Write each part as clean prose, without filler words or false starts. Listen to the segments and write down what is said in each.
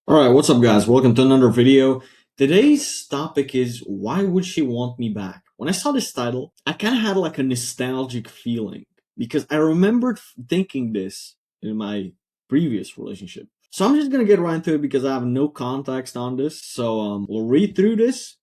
Alright, what's up guys? Welcome to another video. Today's topic is why would she want me back? When I saw this title, I kind of had like a nostalgic feeling because I remembered thinking this in my previous relationship. So I'm just gonna get right into it because I have no context on this. So we'll read through this.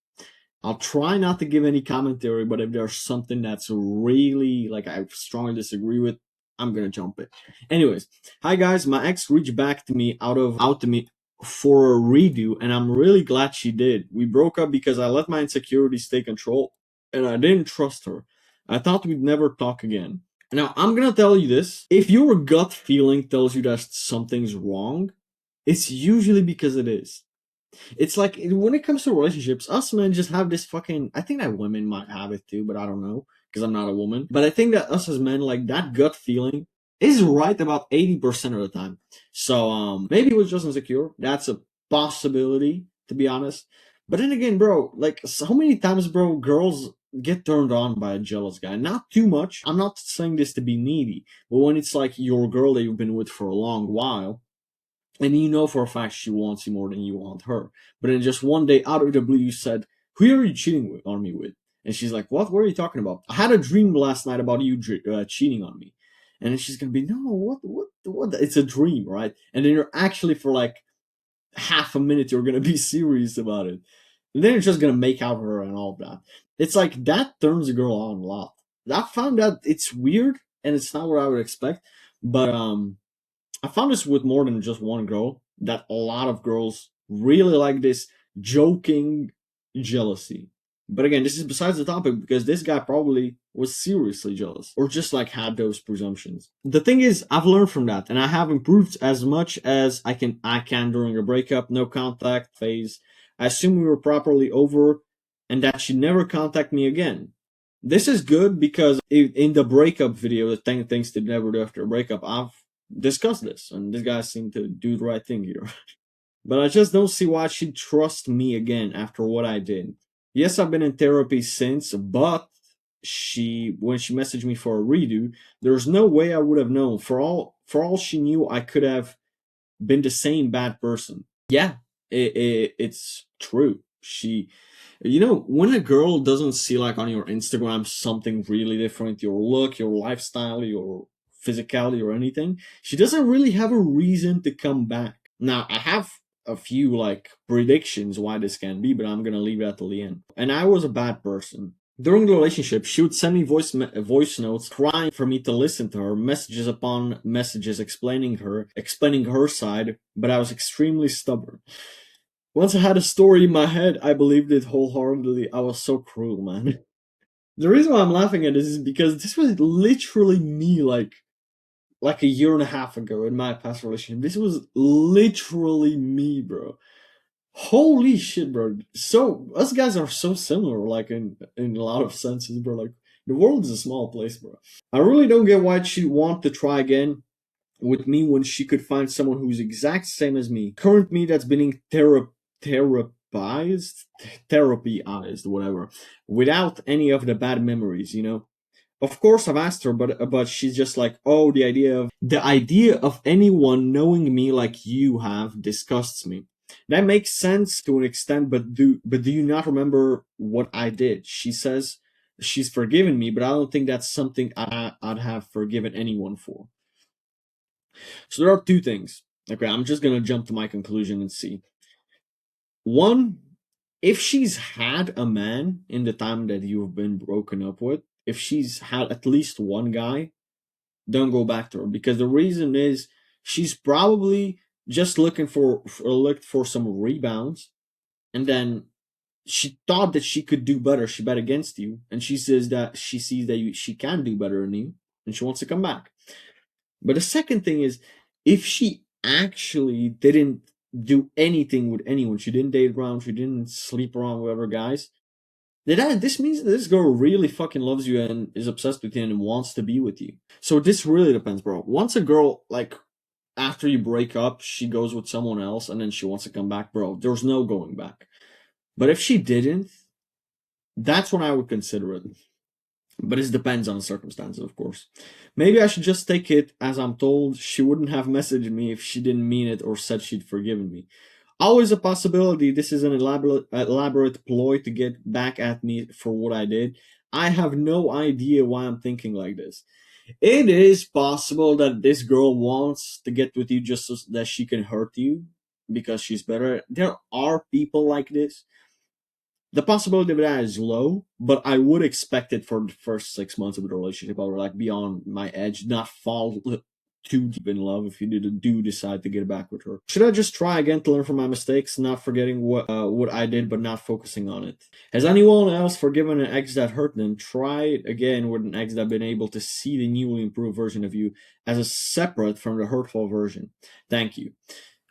I'll try not to give any commentary, but if there's something that's really like I strongly disagree with, I'm gonna jump it. Anyways, hi guys, my ex reached back to me out to me for a redo, and I'm really glad she did. We broke up because I let my insecurities take control, and I didn't trust her. I thought we'd never talk again. Now I'm gonna tell you this: if your gut feeling tells you that something's wrong, it's usually because it is. It's like when it comes to relationships, us men just have this fucking. I think that women might have it too, but I don't know because I'm not a woman. But I think that us as men, like that gut feeling, is right about 80% of the time. So maybe it was just insecure. That's a possibility, to be honest. But then again, bro, like so many times, bro, girls get turned on by a jealous guy. Not too much. I'm not saying this to be needy, but when it's like your girl that you've been with for a long while and you know for a fact she wants you more than you want her. But then just one day out of the blue, you said, "Who are you cheating on me with?" And she's like, "What? What are you talking about? I had a dream last night about you cheating on me." And then she's gonna be, "No, what? It's a dream, right?" And then you're actually for like half a minute, you're gonna be serious about it. And then you're just gonna make out with her and all of that. It's like that turns a girl on a lot. I found that it's weird and it's not what I would expect, but I found this with more than just one girl that a lot of girls really like this joking jealousy. But again, this is besides the topic because this guy probably was seriously jealous or just like had those presumptions. The thing is, I've learned from that and I have improved as much as I can during a breakup, no contact phase. I assume we were properly over and that she never contact me again. This is good because in the breakup video, the 10 things to never do after a breakup, I've discuss this, and this guy seemed to do the right thing here. But I just don't see why she'd trust me again after what I did. Yes, I've been in therapy since, but when she messaged me for a redo, there's no way I would have known. For all she knew, I could have been the same bad person. Yeah, it's true. When a girl doesn't see like on your Instagram something really different, your look, your lifestyle, your physicality, or anything, she doesn't really have a reason to come back. Now, I have a few like predictions why this can be, but I'm gonna leave that till the end. And I was a bad person. During the relationship, she would send me voice notes crying for me to listen to her, messages upon messages explaining her side, but I was extremely stubborn. Once I had a story in my head, I believed it wholeheartedly. I was so cruel, man. The reason why I'm laughing at this is because this was literally me like a year and a half ago in my past relationship. This was literally me, bro. Holy shit, bro. So us guys are so similar, like in a lot of senses, bro. Like the world is a small place, bro. I really don't get why she'd want to try again with me when she could find someone who's exact same as me. Current me that's been therapized, therapyized, whatever, without any of the bad memories. Of course, I've asked her, but she's just like, oh, the idea of anyone knowing me like you have disgusts me. That makes sense to an extent, but do you not remember what I did? She says she's forgiven me, but I don't think that's something I'd have forgiven anyone for. So there are two things. Okay, I'm just gonna jump to my conclusion and see. One, if she's had a man in the time that you've been broken up with, if she's had at least one guy, don't go back to her because the reason is she's probably just looked for some rebounds, and then she thought that she could do better. She bet against you, and she says that she sees that she can do better than you, and she wants to come back. But the second thing is, if she actually didn't do anything with anyone, she didn't date around, she didn't sleep around with other guys, then this means that this girl really fucking loves you and is obsessed with you and wants to be with you. So this really depends, bro. Once a girl, like, after you break up, she goes with someone else and then she wants to come back, bro, there's no going back. But if she didn't, that's when I would consider it. But it depends on the circumstances, of course. Maybe I should just take it as I'm told. She wouldn't have messaged me if she didn't mean it or said she'd forgiven me. Always a possibility this is an elaborate ploy to get back at me for what I did. I have no idea why I'm thinking like this. It is possible that this girl wants to get with you just so that she can hurt you because she's better. There are people like this. The possibility of that is low, but I would expect it for the first 6 months of the relationship. I would like be on my edge, not fall too deep in love if you do decide to get back with her. Should I just try again to learn from my mistakes, not forgetting what I did, but not focusing on it? Has anyone else forgiven an ex that hurt them? Try it again with an ex that been able to see the newly improved version of you as a separate from the hurtful version. Thank you.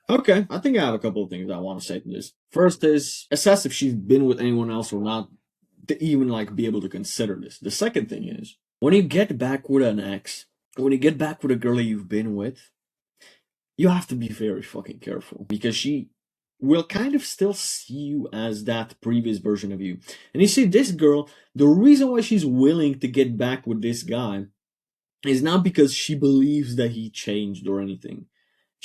Okay, I think I have a couple of things I want to say to this. First is assess if she's been with anyone else or not to even like be able to consider this. The second thing is when you get back with an ex, when you get back with a girl you've been with, you have to be very fucking careful because she will kind of still see you as that previous version of you. And you see, this girl, the reason why she's willing to get back with this guy is not because she believes that he changed or anything.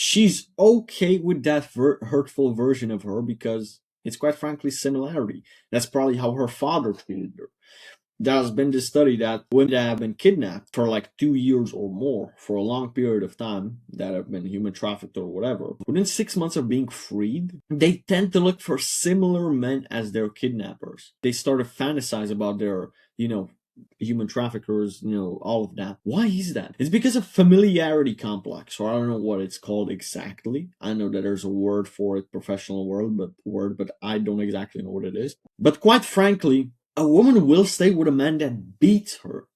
She's okay with that hurtful version of her because it's quite frankly similarity. That's probably how her father treated her. There's been this study that women that have been kidnapped for like 2 years or more for a long period of time, that have been human trafficked or whatever, within 6 months of being freed, they tend to look for similar men as their kidnappers. They start to fantasize about their, human traffickers, all of that. Why is that? It's because of familiarity complex, or I don't know what it's called exactly. I know that there's a word for it, professional word, but I don't exactly know what it is. But quite frankly, a woman will stay with a man that beats her.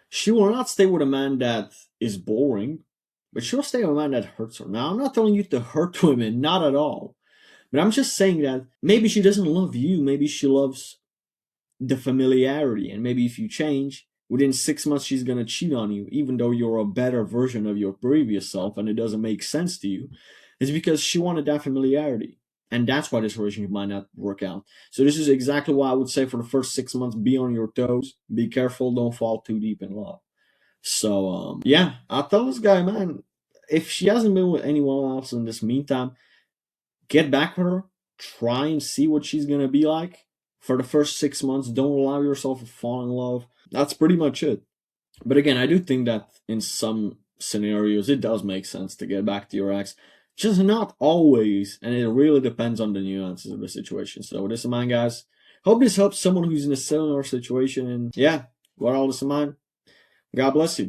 She will not stay with a man that is boring, but she'll stay with a man that hurts her. Now, I'm not telling you to hurt women, not at all. But I'm just saying that maybe she doesn't love you, maybe she loves the familiarity, and maybe if you change, within 6 months she's gonna cheat on you, even though you're a better version of your previous self and it doesn't make sense to you. It's because she wanted that familiarity. And that's why this relationship might not work out. So this is exactly why I would say for the first 6 months, be on your toes, be careful, don't fall too deep in love. So yeah, I'll tell this guy, man, if she hasn't been with anyone else in this meantime, get back with her, try and see what she's gonna be like. For the first 6 months, don't allow yourself to fall in love. That's pretty much it. But again, I do think that in some scenarios it does make sense to get back to your ex. Just not always, and it really depends on the nuances of the situation. So with this in mind, guys, hope this helps someone who's in a similar situation. And yeah, with all this in mind, God bless you.